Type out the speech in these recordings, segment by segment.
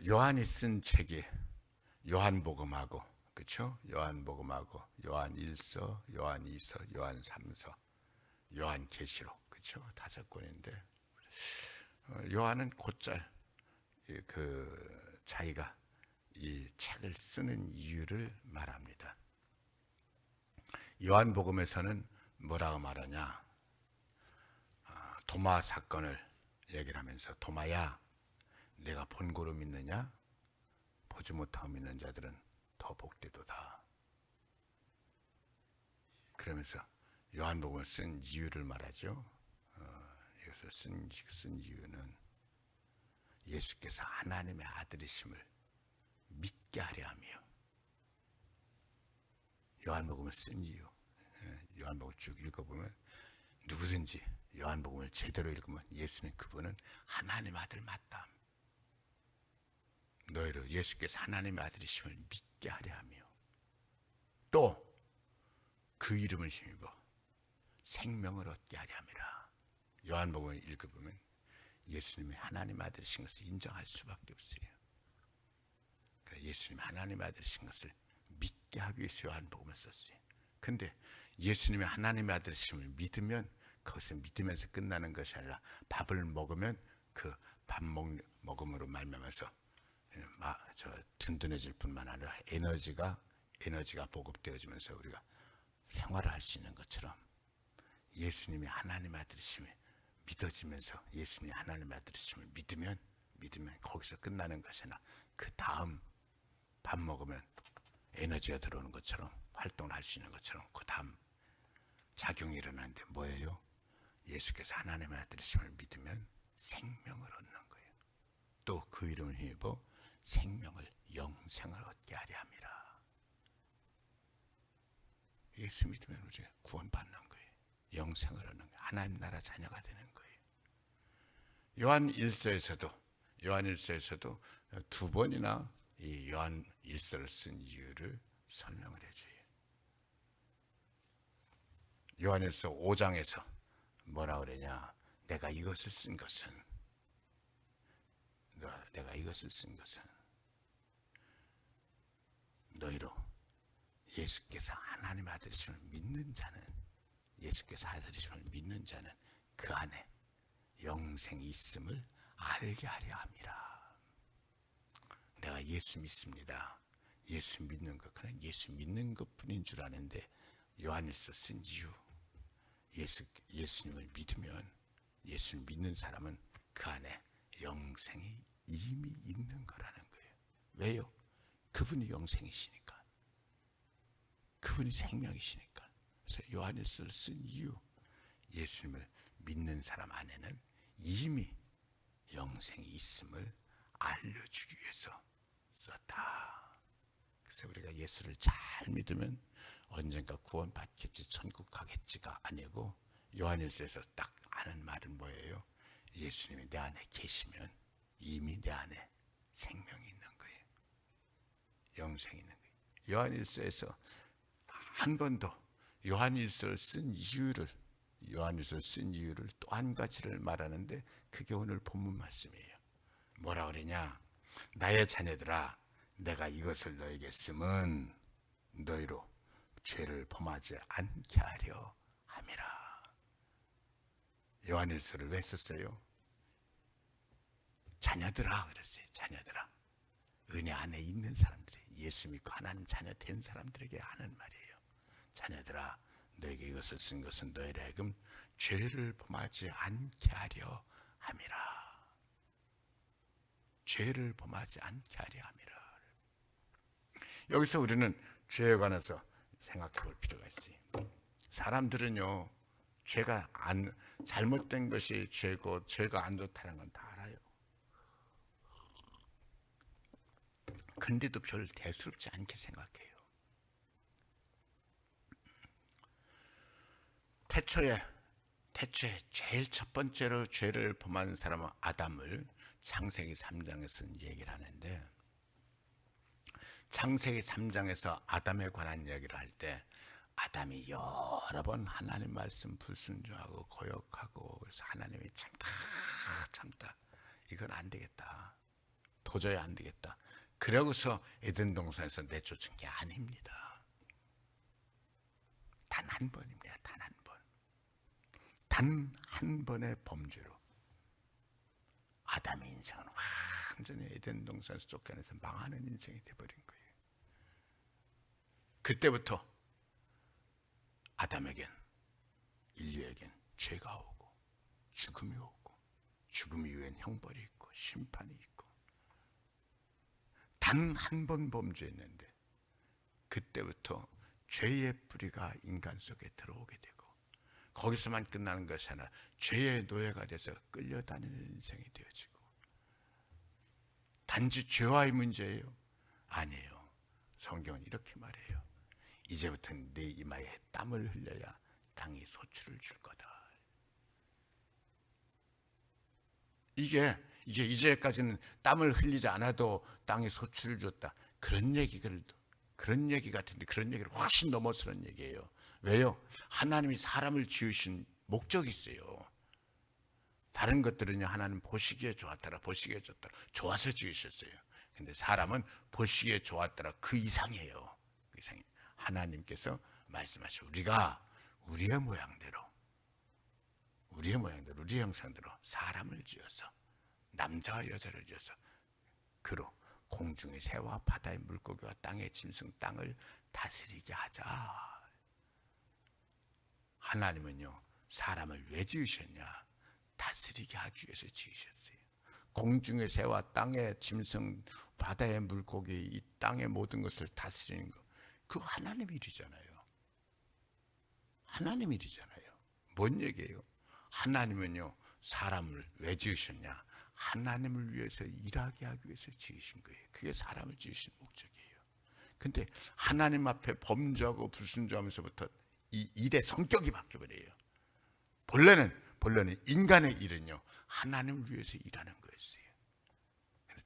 요한이 쓴 책이 요한복음하고, 그렇죠? 요한복음하고 요한 1서, 요한 2서, 요한 3서, 요한 계시록, 그렇죠? 5권인데 요한은 곧잘 자기가 이 책을 쓰는 이유를 말합니다. 요한복음에서는 뭐라고 말하냐? 도마 사건을 얘기를 하면서, 도마야, 내가 본고로 믿느냐? 보지 못하고 믿는 자들은 더 복되도다. 그러면서 요한복음을 쓴 이유를 말하죠. 이것을 쓴 이유는 예수께서 하나님의 아들이심을 믿게 하려 하며, 요한복음을 쓴 이유, 요한복음을 쭉 읽어보면 누구든지 요한복음을 제대로 읽으면 예수는, 그분은 하나님의 아들 맞다. 너희로 예수께서 하나님의 아들이심을 믿게 하려 하며, 또 그 이름을 힘입어 생명을 얻게 하려 함이라. 요한복음을 읽어보면 예수님이 하나님의 아들이신 것을 인정할 수밖에 없어요. 그래서 예수님이 하나님의 아들이신 것을 믿게 하기 위해서 요한복음을 썼어요. 근데 예수님이 하나님의 아들이심을 믿으면 그것을 믿으면서 끝나는 것이 아니라, 밥을 먹으면 그 밥 먹음으로 말미암아서 든든해질 뿐만 아니라 에너지가 보급되어지면서 우리가 생활을 할 수 있는 것처럼, 예수님이 하나님의 아들이심을 믿어지면서, 예수님이 하나님의 아들이심을 믿으면 거기서 끝나는 것이 아니라 그 다음 밥 먹으면 에너지가 들어오는 것처럼, 활동을 할 수 있는 것처럼 그 다음 작용이 일어나는데 뭐예요? 예수께서 하나님의 아들이심을 믿으면 생명을 얻는 거예요. 또 그 이름을 힘입어 생명을, 영생을 얻게 하려 함이라. 예수 믿으면 우리가 구원받는 거예요. 영생을 얻는 거예요. 하나님 나라 자녀가 되는 거예요. 요한 1서에서도 두 번이나 이 요한 1서를 쓴 이유를 설명을 해줘요. 요한 1서 5장에서 뭐라 그러냐? 내가 이것을 쓴 것은 너희로 예수께서 하나님의 아들이심을 믿는 자는, 예수께서 아들이심을 믿는 자는 그 안에 영생이 있음을 알게 하려 함이라. 내가 예수 믿습니다. 예수 믿는 것, 그냥 예수 믿는 것뿐인 줄 아는데, 요한일서 쓴 이유, 예수님을 믿으면, 예수를 믿는 사람은 그 안에 영생이 이미 있는 거라는 거예요. 왜요? 그분이 영생이시니까, 그분이 생명이시니까. 그래서 요한일서를 쓴 이유, 예수님을 믿는 사람 안에는 이미 영생이 있음을 알려주기 위해서 썼다. 그래서 우리가 예수를 잘 믿으면 언젠가 구원받겠지, 천국 가겠지가 아니고, 요한일서에서 딱 하는 말은 뭐예요? 예수님이 내 안에 계시면 이미 내 안에 생명이 있는 거예요. 영생이 있는 거예요. 요한일서에서 한 번 더 요한일서를 쓴 이유를 또 한 가지를 말하는데, 그게 오늘 본문 말씀이에요. 뭐라 그러냐? 나의 자녀들아, 내가 이것을 너에게 쓰면 너희로 죄를 범하지 않게 하려 함이라. 요한일서를 왜 썼어요? 자녀들아 그랬어요. 자녀들아. 은혜 안에 있는 사람들이, 예수 믿고 하나님 자녀 된 사람들에게 하는 말이에요. 자녀들아, 너에게 이것을 쓴 것은 너희를 하여금 죄를 범하지 않게 하려 함이라. 죄를 범하지 않게 하려 함이라. 여기서 우리는 죄에 관해서 생각해 볼 필요가 있어요. 사람들은요, 잘못된 것이 죄고 죄가 안 좋다는 건 다 알아요. 근데도 별 대수롭지 않게 생각해요. 태초에 제일 첫 번째로 죄를 범한 사람은 아담을 창세기 3장에서 얘기를 하는데, 창세기 3장에서 아담에 관한 얘기를 할 때, 아담이 여러 번 하나님 말씀 불순종하고 거역하고, 그래서 하나님이 참다 이건 안 되겠다. 도저히 안 되겠다. 그러고서 에덴 동산에서 내쫓은 게 아닙니다. 단 한 번입니다. 단 한 번. 단 한 번의 범죄로 아담의 인생은 완전히 에덴 동산에서 쫓겨내서 망하는 인생이 되어버린 거예요. 그때부터 아담에겐, 인류에겐 죄가 오고 죽음이 오고, 죽음 이후엔 형벌이 있고 심판이 있고, 단 한 번 범죄했는데 그때부터 죄의 뿌리가 인간 속에 들어오게 되고, 거기서만 끝나는 것이 아니라 죄의 노예가 돼서 끌려다니는 인생이 되어지고. 단지 죄와의 문제예요? 아니에요. 성경은 이렇게 말해요. 이제부터는 네 이마에 땀을 흘려야 땅이 소출을 줄 거다. 이게 이제까지는 땀을 흘리지 않아도 땅이 소출을 줬다, 그런 얘기 같은데, 그런 얘기를 훨씬 넘어서는 얘기예요. 왜요? 하나님이 사람을 지으신 목적이 있어요. 다른 것들은요, 하나님 보시기에 좋았더라, 보시기에 좋더라, 좋아서 지으셨어요. 근데 사람은 보시기에 좋았더라, 그 이상이에요. 그 이상이. 하나님께서 말씀하시고, 우리가 우리의 모양대로, 우리의 형상대로 사람을 지어서, 남자와 여자를 지어서 그로 공중의 새와 바다의 물고기와 땅의 짐승, 땅을 다스리게 하자. 하나님은요, 사람을 왜 지으셨냐? 다스리게 하기 위해서 지으셨어요. 공중의 새와 땅의 짐승, 바다의 물고기, 이 땅의 모든 것을 다스리는 거, 그거 하나님 일이잖아요. 하나님 일이잖아요. 뭔 얘기예요? 하나님은요, 사람을 왜 지으셨냐? 하나님을 위해서 일하게 하기 위해서 지으신 거예요. 그게 사람을 지으신 목적이에요. 근데 하나님 앞에 범죄하고 불순종하면서부터 이 일의 성격이 바뀌어버려요. 본래는 인간의 일은요, 하나님을 위해서 일하는 거였어요.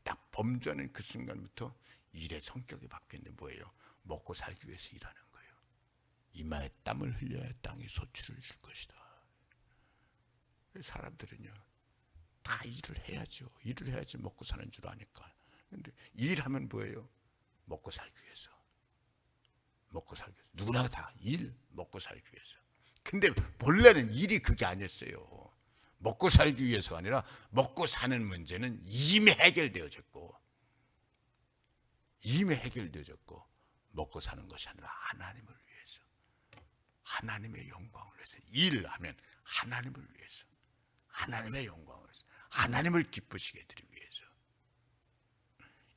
딱 범죄하는 그 순간부터 일의 성격이 바뀌는데 뭐예요? 먹고 살기 위해서 일하는 거예요. 이마에 땀을 흘려야 땅이 소출을 줄 것이다. 사람들은요, 다 일을 해야죠. 일을 해야지 먹고 사는 줄 아니까. 근데 일하면 뭐예요? 먹고 살기 위해서. 먹고 살기 위해서. 누구나 다 일, 먹고 살기 위해서. 근데 본래는 일이 그게 아니었어요. 먹고 살기 위해서가 아니라 먹고 사는 문제는 이미 해결되어졌고, 먹고 사는 것이 아니라 하나님을 위해서, 하나님의 영광을 위해서. 일하면 하나님을 위해서, 하나님의 영광을 위해서, 하나님을 기쁘시게 해드리기 위해서.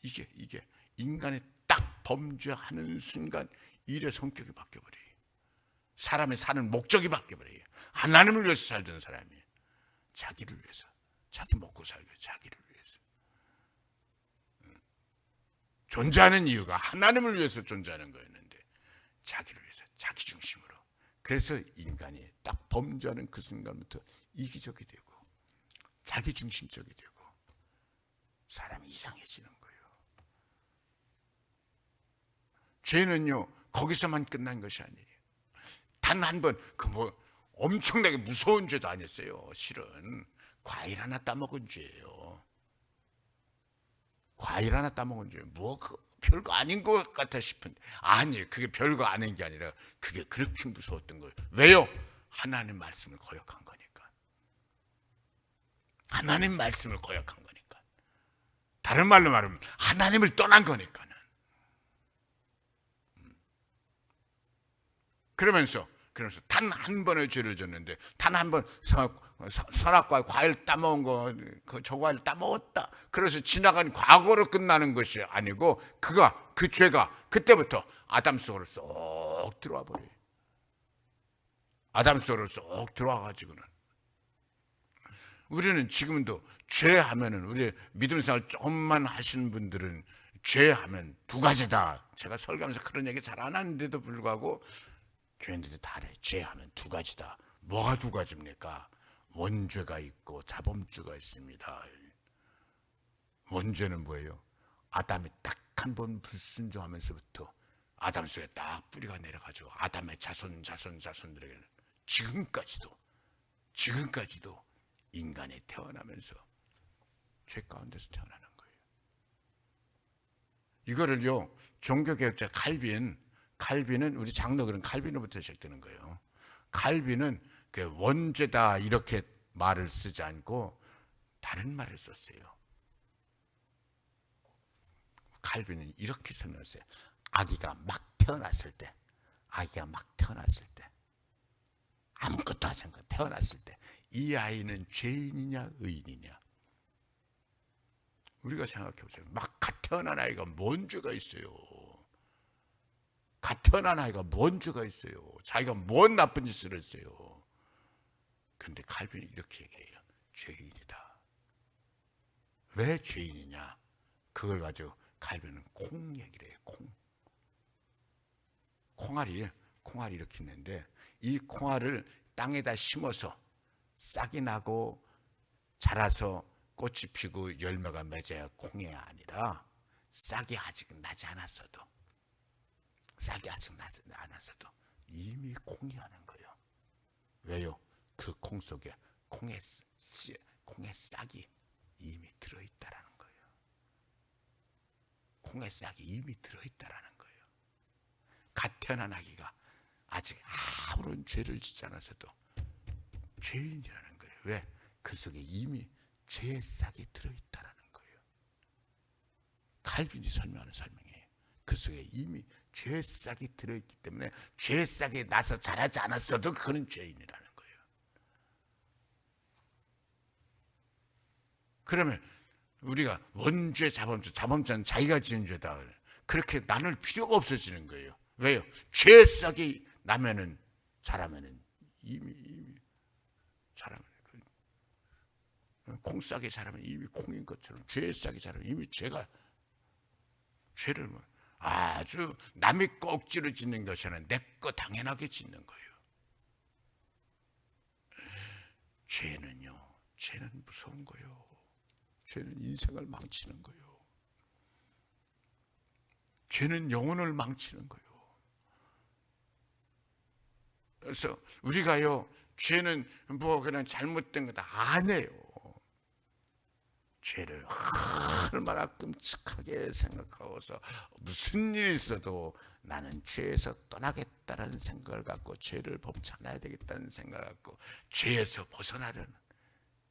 이게 인간이 딱 범죄하는 순간 일의 성격이 바뀌어버려요. 사람의 사는 목적이 바뀌어버려요. 하나님을 위해서 살던 사람이 자기를 위해서, 자기 먹고 살기 위해서, 자기를 위해서 존재하는 이유가 하나님을 위해서 존재하는 거였는데, 자기를 위해서, 자기 중심으로. 그래서 인간이 딱 범죄하는 그 순간부터 이기적이 되고 자기 중심적이 되고 사람이 이상해지는 거예요. 죄는요, 거기서만 끝난 것이 아니에요. 단 한 번, 엄청나게 무서운 죄도 아니었어요. 실은 과일 하나 따먹은 죄예요. 과일 하나 따먹은 죄. 별거 아닌 것 같아 싶은데, 아니에요. 그게 별거 아닌 게 아니라 그게 그렇게 무서웠던 거예요. 왜요? 하나님 말씀을 거역한 거니까. 하나님 말씀을 거역한 거니까. 다른 말로 말하면 하나님을 떠난 거니까는. 그러면서 단 한 번의 죄를 졌는데, 단 한 번 선악과 과일 따먹은 거, 저 과일 따먹었다, 그래서 지나간 과거로 끝나는 것이 아니고, 그 죄가 그때부터 아담 속으로 쏙 들어와 버려요. 아담 속으로 쏙 들어와 가지고는 우리는 지금도 죄하면은, 우리 믿음 생활 조금만 하시는 분들은 죄하면 두 가지다. 제가 설교하면서 그런 얘기 잘 안 하는데도 불구하고 교인들도 다 그래. 죄하면 두 가지다. 뭐가 두 가지입니까? 원죄가 있고 자범죄가 있습니다. 원죄는 뭐예요? 아담이 딱 한 번 불순종하면서부터 아담 속에 딱 뿌리가 내려가지고 아담의 자손들에게는 지금까지도 인간이 태어나면서 죄 가운데서 태어나는 거예요. 이거를요, 종교개혁자 칼빈은 우리 장로들은 칼빈으로부터 시작되는 거예요. 칼빈은 그 원죄다 이렇게 말을 쓰지 않고 다른 말을 썼어요. 칼빈은 이렇게 설명했어요. 아기가 막 태어났을 때, 아무것도 하지 않고 태어났을 때 이 아이는 죄인이냐 의인이냐. 우리가 생각해 보세요. 막 갓 태어난 아이가 뭔 죄가 있어요? 갓 태어난 아이가 뭔 죄가 있어요? 자기가 뭔 나쁜 짓을 했어요? 근데 칼빈이 이렇게 얘기해요. 죄인이다. 왜 죄인이냐? 그걸 가지고 칼빈은 콩 얘기를 해요. 콩알이 이렇게 있는데, 이 콩알을 땅에다 심어서 싹이 나고 자라서 꽃이 피고 열매가 맺어야 콩이 아니라, 싹이 아직 나지 않았어도 이미 콩이 하는 거예요. 왜요? 그 콩 속에 콩의 싹이 이미 들어있다라는 거예요. 콩의 싹이 이미 들어있다라는 거예요. 갓 태어난 아기가 아직 아무런 죄를 짓지 않았어도 죄인이라는 거예요. 왜? 그 속에 이미 죄의 싹이 들어있다라는 거예요. 칼빈이 설명하는 설명이에요. 그 속에 이미 죄의 싹이 들어있기 때문에 죄의 싹이 나서 자라지 않았어도 그는 죄인이라는 거예요. 그러면 우리가 원죄 자범죄는 자기가 지은 죄다, 그렇게 나눌 필요가 없어지는 거예요. 왜요? 죄의 싹이 나면은 자라면은 이미 자라면, 콩싹이 자라면 이미 콩인 것처럼 죄의 싹이 자라면 이미 죄를 아주 남이 거 억지로 짓는 것이 아니라 내 거 당연하게 짓는 거예요. 죄는 무서운 거예요. 죄는 인생을 망치는 거예요. 죄는 영혼을 망치는 거예요. 그래서 우리가요, 죄는 뭐 그냥 잘못된 거다 아니에요. 죄를 얼마나 끔찍하게 생각하고서 무슨 일이 있어도 나는 죄에서 떠나겠다라는 생각을 갖고 죄를 범치 않아야 되겠다는 생각을 갖고 죄에서 벗어나려는,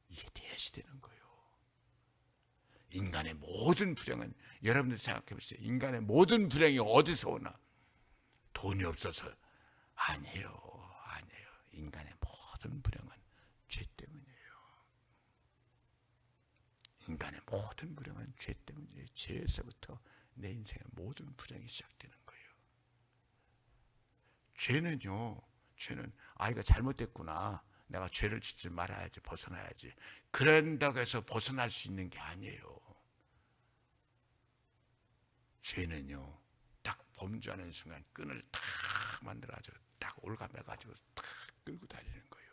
이게 대시되는 거예요. 인간의 모든 불행은, 여러분들 생각해 보세요. 인간의 모든 불행이 어디서 오나? 돈이 없어서 아니에요. 인간의 모든 불행은 죄 때문이에요. 인간의 모든 불행은 죄 때문이에요. 죄에서부터 내 인생의 모든 불행이 시작되는 거예요. 죄는 이거 잘못됐구나, 내가 죄를 짓지 말아야지, 벗어나야지, 그런다고 해서 벗어날 수 있는 게 아니에요. 죄는요, 딱 범죄하는 순간 끈을 탁 만들어가지고 딱 올가매가지고 탁 끌고 다니는 거예요.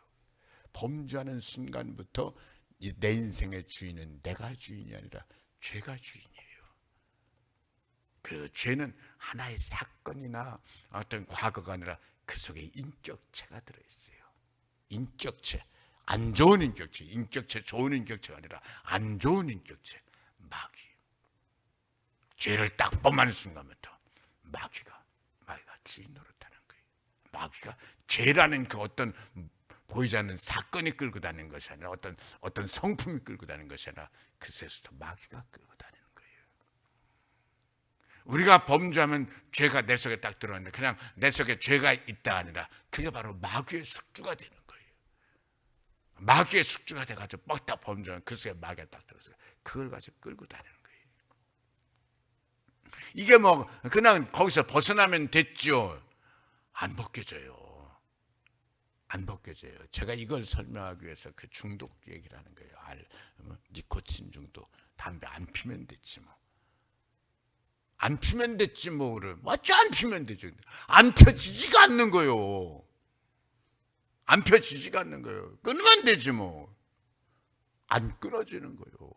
범죄하는 순간부터 내 인생의 주인은 내가 주인이 아니라 죄가 주인이에요. 그리고 죄는 하나의 사건이나 어떤 과거가 아니라 그 속에 인격체가 들어있어요. 인격체, 안 좋은 인격체, 좋은 인격체가 아니라 안 좋은 인격체, 마귀. 죄를 딱 범하는 순간부터 마귀가 주인 노릇하는 거예요. 마귀가 죄라는 그 어떤 보이지 않는 사건이 끌고 다니는 것이 아니라 어떤 성품이 끌고 다니는 것이 아니라 그새부터 마귀가 끌고 다니는 거예요. 우리가 범죄하면 죄가 내 속에 딱 들어왔는데 그냥 내 속에 죄가 있다 아니라 그게 바로 마귀의 숙주가 되는 거예요. 마귀의 숙주가 돼가지고 뻑딱 범죄하면 그 속에 마귀가 딱 들어서 그걸 가지고 끌고 다니는 거예요. 이게 뭐 그냥 거기서 벗어나면 됐죠. 안 벗겨져요. 제가 이걸 설명하기 위해서 그 중독 얘기를 하는 거예요. 니코틴 중독. 담배 안 피면 됐지 뭐. 안 피면 됐지 뭐를. 맞죠? 안 피면 되죠. 안 펴지지가 않는 거예요. 끊으면 되지 뭐. 안 끊어지는 거예요.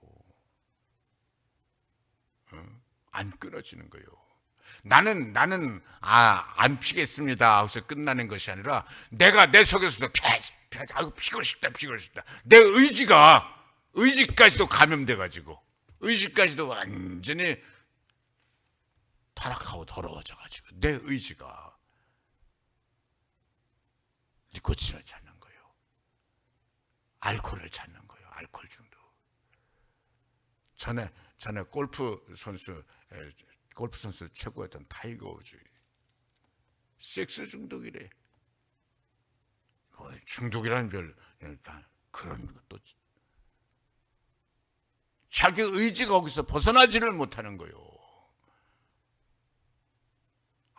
안 끊어지는 거예요. 나는 안 피겠습니다 하고서 끝나는 것이 아니라 내가 내 속에서도 펴야지 피고 싶다 내 의지까지도 감염돼 가지고 의지까지도 완전히 타락하고 더러워져 가지고 내 의지가 니코틴을 찾는 거예요. 알코올을 찾는 거예요. 알코올 중독. 전에 골프 선수 최고였던 타이거 우즈 섹스 중독이래. 중독이라는 별 그런 것도 자기 의지가 거기서 벗어나지를 못하는 거예요.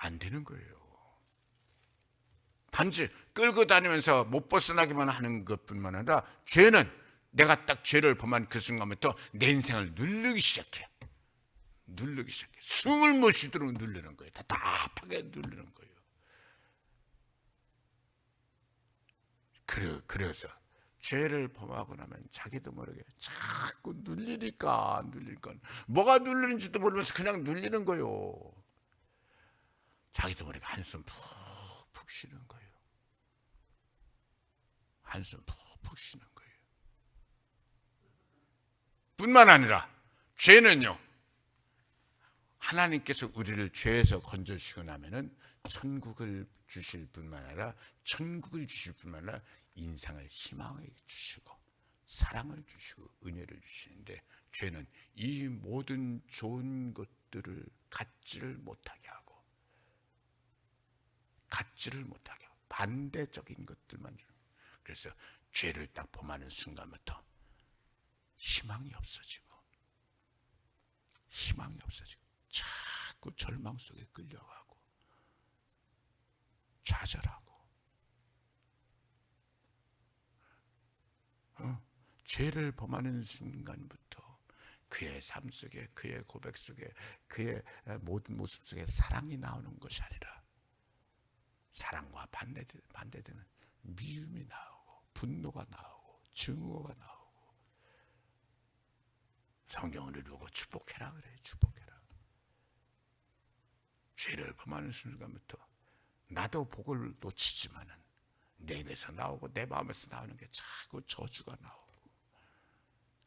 안 되는 거예요. 단지 끌고 다니면서 못 벗어나기만 하는 것뿐만 아니라 죄는 내가 딱 죄를 범한 그 순간부터 내 인생을 누르기 시작해. 숨을 못 쉬도록 누르는 거예요. 답답하게 누르는 거예요. 그래서 죄를 범하고 나면 자기도 모르게 자꾸 눌리니까 뭐가 눌리는지도 모르면서 그냥 눌리는 거예요. 자기도 모르게 한숨 푹푹 쉬는 거예요. 한숨 푹푹 쉬는 거예요. 뿐만 아니라 죄는요, 하나님께서 우리를 죄에서 건져주시고 나면은 천국을 주실 뿐만 아니라 인생을 희망을 주시고 사랑을 주시고 은혜를 주시는데, 죄는 이 모든 좋은 것들을 갖지를 못하게 하고 반대적인 것들만 주는 거예요. 그래서 죄를 딱 범하는 순간부터 희망이 없어지고 자꾸 절망 속에 끌려가고 좌절하고 죄를 범하는 순간부터 그의 삶 속에, 그의 고백 속에, 그의 모든 모습 속에 사랑이 나오는 것이 아니라 사랑과 반대되는 미움이 나오고 분노가 나오고 증오가 나오고, 성경을 읽고 축복해라 그래. 축복해라. 죄를 범하는 순간부터 나도 복을 놓치지만은 내 입에서 나오고 내 마음에서 나오는 게 자꾸 저주가 나오고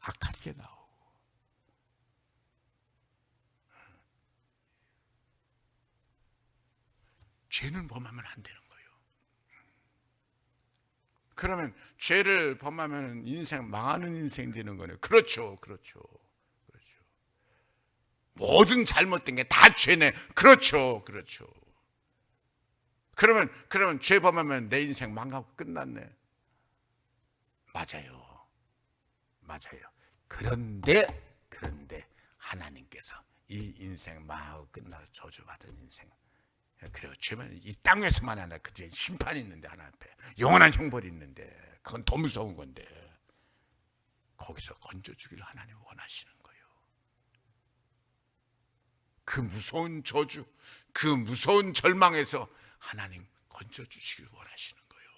악한 게 나오고, 죄는 범하면 안 되는 거예요. 그러면 죄를 범하면 인생 망하는 인생 되는 거네요. 그렇죠. 모든 잘못된 게 다 죄네. 그렇죠. 그러면 죄 범하면 내 인생 망하고 끝났네. 맞아요. 그런데 하나님께서 이 인생 망하고 끝나서 저주받은 인생, 그래요. 죄는 이 땅에서만 아니라 그제 심판이 있는데, 하나님 앞에 영원한 형벌이 있는데, 그건 더 무서운 건데 거기서 건져주기를 하나님 원하시는 거예요. 그 무서운 저주, 그 무서운 절망에서 하나님 건져주시길 원하시는 거예요.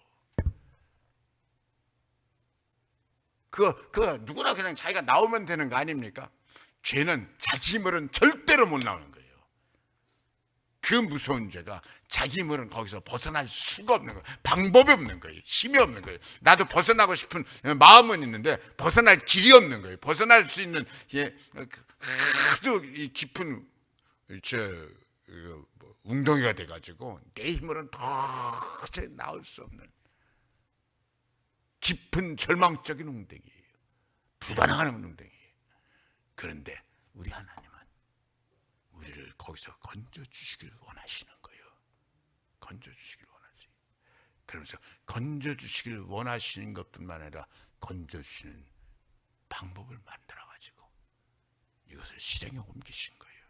그거 누구나 그냥 자기가 나오면 되는 거 아닙니까? 죄는 자기 힘으로는 절대로 못 나오는 거예요. 그 무서운 죄가 자기 힘으로는 거기서 벗어날 수가 없는 거예요. 방법이 없는 거예요. 힘이 없는 거예요. 나도 벗어나고 싶은 마음은 있는데 벗어날 길이 없는 거예요. 벗어날 수 있는 아주 깊은 웅덩이가 돼가지고 내 힘으로는 도저히 나올 수 없는 깊은 절망적인 웅덩이예요. 불가능한 웅덩이예요. 그런데 우리 하나님은 우리를 거기서 건져주시길 원하시는 거예요. 건져주시길 원하세요. 그러면서 건져주시길 원하시는 것뿐만 아니라 건져주시는 방법을 만들어가지고 이것을 실행에 옮기신 거예요.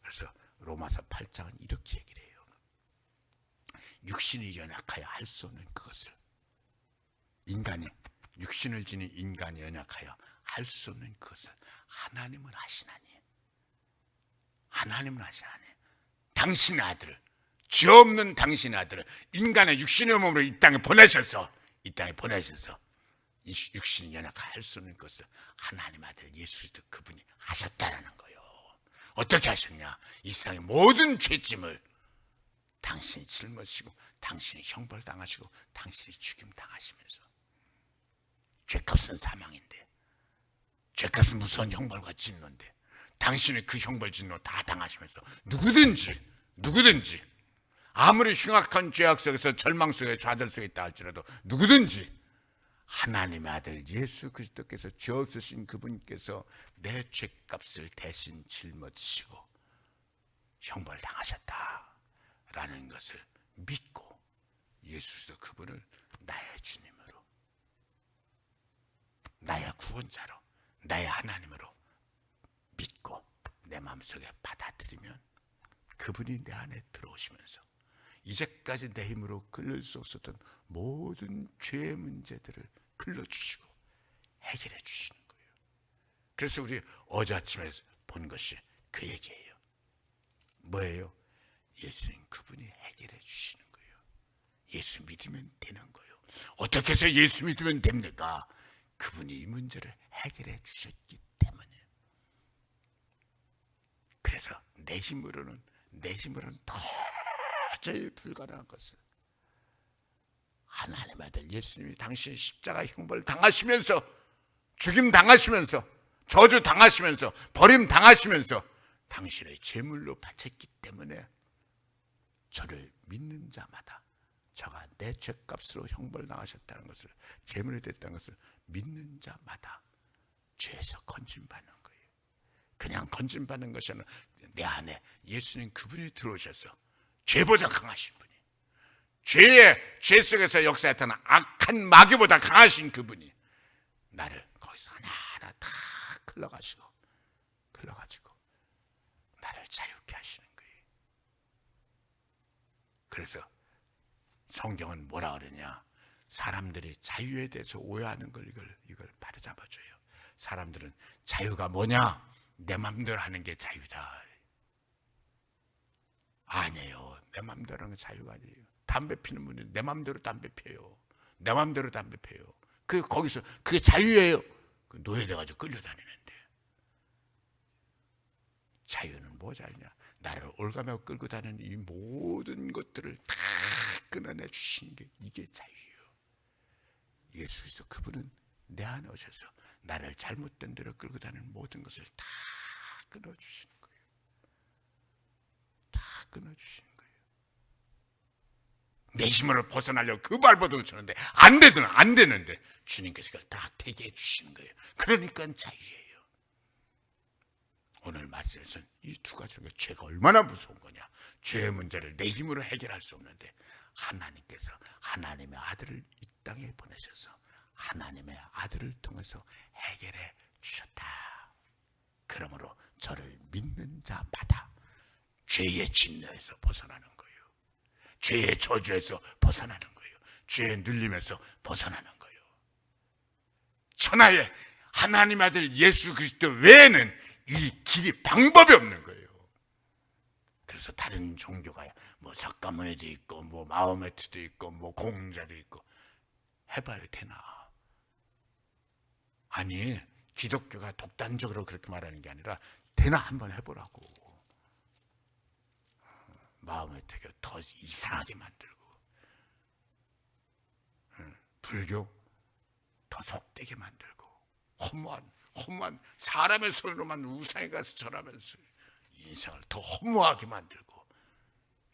그래서 로마서 8장은 이렇게 얘기를 해요. 육신이 연약하여 할 수 없는 그것을, 육신을 지닌 인간이 연약하여 할 수 없는 그것을 하나님은 하시나니 당신의 아들을, 죄 없는 당신의 아들을 인간의 육신의 몸으로 이 땅에 보내셔서 이 육신이 연약하여 할 수 없는 것을 하나님 아들 예수 그리스도 그분이 하셨다라는 거예요. 어떻게 하셨냐? 이 세상의 모든 죄짐을 당신이 짊어지시고 당신이 형벌당하시고 당신이 죽임당하시면서, 죄값은 사망인데, 죄값은 무서운 형벌과 진노인데 당신의 그 형벌진노 다 당하시면서 누구든지 아무리 흉악한 죄악 속에서 절망 속에 좌절 속에 있다 할지라도 누구든지 하나님의 아들 예수 그리스도께서 죄 없으신 그분께서 내 죄값을 대신 짊어지시고 형벌 당하셨다라는 것을 믿고 예수 그리스도 그분을 나의 주님으로, 나의 구원자로, 나의 하나님으로 믿고 내 마음속에 받아들이면 그분이 내 안에 들어오시면서 이제까지 내 힘으로 끌릴 수 없었던 모든 죄의 문제들을 끌어주시고 해결해 주시는 거예요. 그래서 우리 어제 아침에 본 것이 그 얘기예요. 뭐예요? 예수님 그분이 해결해 주시는 거예요. 예수 믿으면 되는 거예요. 어떻게 해서 예수 믿으면 됩니까? 그분이 이 문제를 해결해 주셨기 때문에. 그래서 내 힘으로는 도저히 불가능한 것을 하나님의 아들 예수님이 당신 십자가 형벌 당하시면서, 죽임 당하시면서, 저주 당하시면서, 버림 당하시면서 당신의 제물로 바쳤기 때문에 저를 믿는 자마다, 저가 내 죄값으로 형벌 당하셨다는 것을, 제물이 됐다는 것을 믿는 자마다 죄에서 건짐받는 거예요. 그냥 건짐받는 것이 아니라 내 안에 예수님 그분이 들어오셔서 죄보다 강하신 분이, 죄 속에서 역사했던 악한 마귀보다 강하신 그분이 나를 거기서 하나하나 다 클러가지고 나를 자유케 하시는 거예요. 그래서 성경은 뭐라 그러냐? 사람들이 자유에 대해서 오해하는 걸 이걸 바로잡아줘요. 사람들은 자유가 뭐냐? 내 맘대로 하는 게 자유다. 아니에요. 내 맘대로 하는 게 자유가 아니에요. 담배 피는 분이 내 맘대로 담배 피워요. 내 맘대로 담배 피워요. 거기서 그게 자유예요. 노예돼가지고 끌려다니는데. 자유는 뭐 자유냐? 나를 올가며 끌고 다니는 이 모든 것들을 다 끊어내 주시는 게 이게 자유예요. 예수 그리스도 그분은 내 안에 오셔서 나를 잘못된 대로 끌고 다니는 모든 것을 다 끊어주시는 거예요. 다 끊어주시는 거예요. 내 힘으로 벗어나려고 그 발버둥을 치는데 안 되는데 주님께서 그걸 다 되게 해주시는 거예요. 그러니까 자유예요. 오늘 말씀에서는 이 두 가지가 죄가 얼마나 무서운 거냐. 죄의 문제를 내 힘으로 해결할 수 없는데 하나님께서 하나님의 아들을 이 땅에 보내셔서 하나님의 아들을 통해서 해결해 주셨다. 그러므로 저를 믿는 자마다 죄의 진노에서 벗어나는 거예요. 죄의 저주에서 벗어나는 거예요. 죄의 눌림에서 벗어나는 거예요. 천하에 하나님 아들 예수 그리스도 외에는 이 길이 방법이 없는 거예요. 그래서 다른 종교가 뭐 석가모니도 있고 뭐 마호메트도 있고 뭐 공자도 있고 해봐야 되나? 아니, 기독교가 독단적으로 그렇게 말하는 게 아니라 되나 한번 해보라고. 마호메트가 더 이상하게 만들고, 불교 더 속되게 만들고, 허무한 사람의 손으로만 우상에 가서 절하면서 인생을 더 허무하게 만들고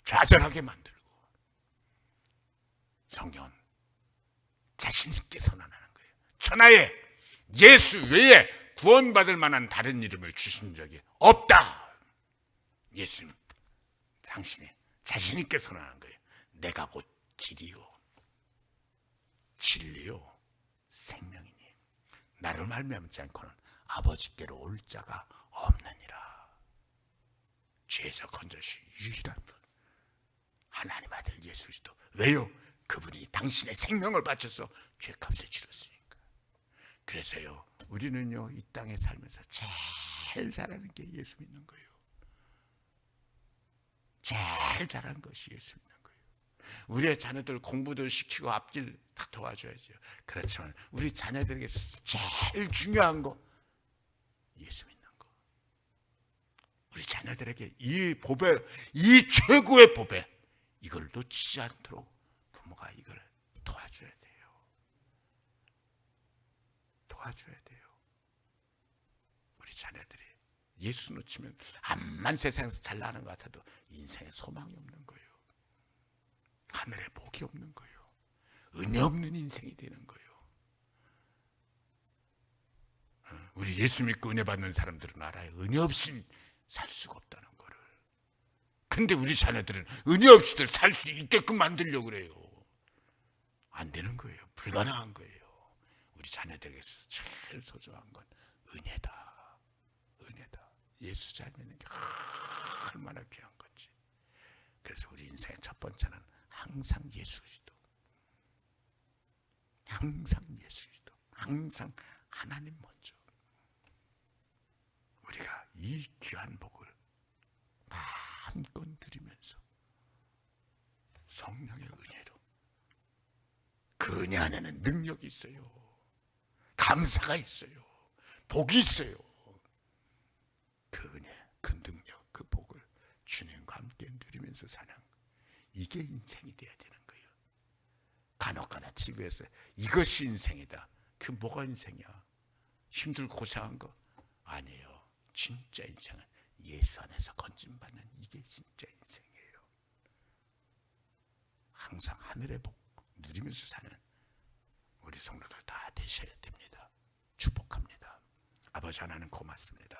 좌절하게 만들고. 성경은 자신 있게 선언하는 거예요. 천하에 예수 외에 구원받을 만한 다른 이름을 주신 적이 없다. 예수님, 당신이 자신 있게 선언하는 거예요. 내가 곧 길이요 진리요 생명이니 나를 말미암지 않고는 아버지께로 올 자가 없느니라. 죄에서 건져주신 유일한 분, 하나님 아들 예수 그리스도. 왜요? 그분이 당신의 생명을 바쳐서 죄값을 치렀으니까. 그래서요, 우리는요 이 땅에 살면서 제일 잘하는 게 예수 믿는 거예요. 제일 잘하는 것이 예수 믿는 거예요. 우리의 자녀들 공부도 시키고 앞길 다 도와줘야죠. 그렇지만 우리 자녀들에게 제일 중요한 거 예수 믿는 거. 우리 자녀들에게 이 보배, 이 최고의 보배, 이걸 놓치지 않도록 부모가 이걸 도와줘야 돼요. 도와줘야 돼요. 우리 자녀들이 예수 놓치면 암만 세상에서 잘 나는 것 같아도 인생에 소망이 없는 거예요. 하늘에 복이 없는 거예요. 은혜 없는 인생이 되는 거예요. 우리 예수 믿고 은혜 받는 사람들은 알아요. 은혜 없이 살 수가 없다는 거를. 근데 우리 자녀들은 은혜 없이도 살 수 있게끔 만들려고 그래요. 안 되는 거예요. 불가능한 거예요. 우리 자녀들에게서 제일 소중한 건 은혜다. 은혜다. 예수 잘 믿는 게 얼마나 귀한 건지. 그래서 우리 인생의 첫 번째는 항상 예수 그리스도. 항상 예수 그리스도. 항상 하나님 먼저. 우리가 이 귀한 복을 마음껏 누리면서 성령의 은혜로, 그 은혜 안에는 능력이 있어요. 감사가 있어요. 복이 있어요. 그 은혜, 그 능력, 그 복을 주님과 함께 누리면서 사는, 이게 인생이 돼야 되는 거예요. 간혹가다 TV에서 이것이 인생이다. 그 뭐가 인생이야? 힘들고 고생한 거? 아니에요. 진짜 인생은 예수 안에서 건진받는, 이게 진짜 인생이에요. 항상 하늘의 복 누리면서 사는 우리 성도들 다 되셔야 됩니다. 축복합니다. 아버지 하나님 고맙습니다.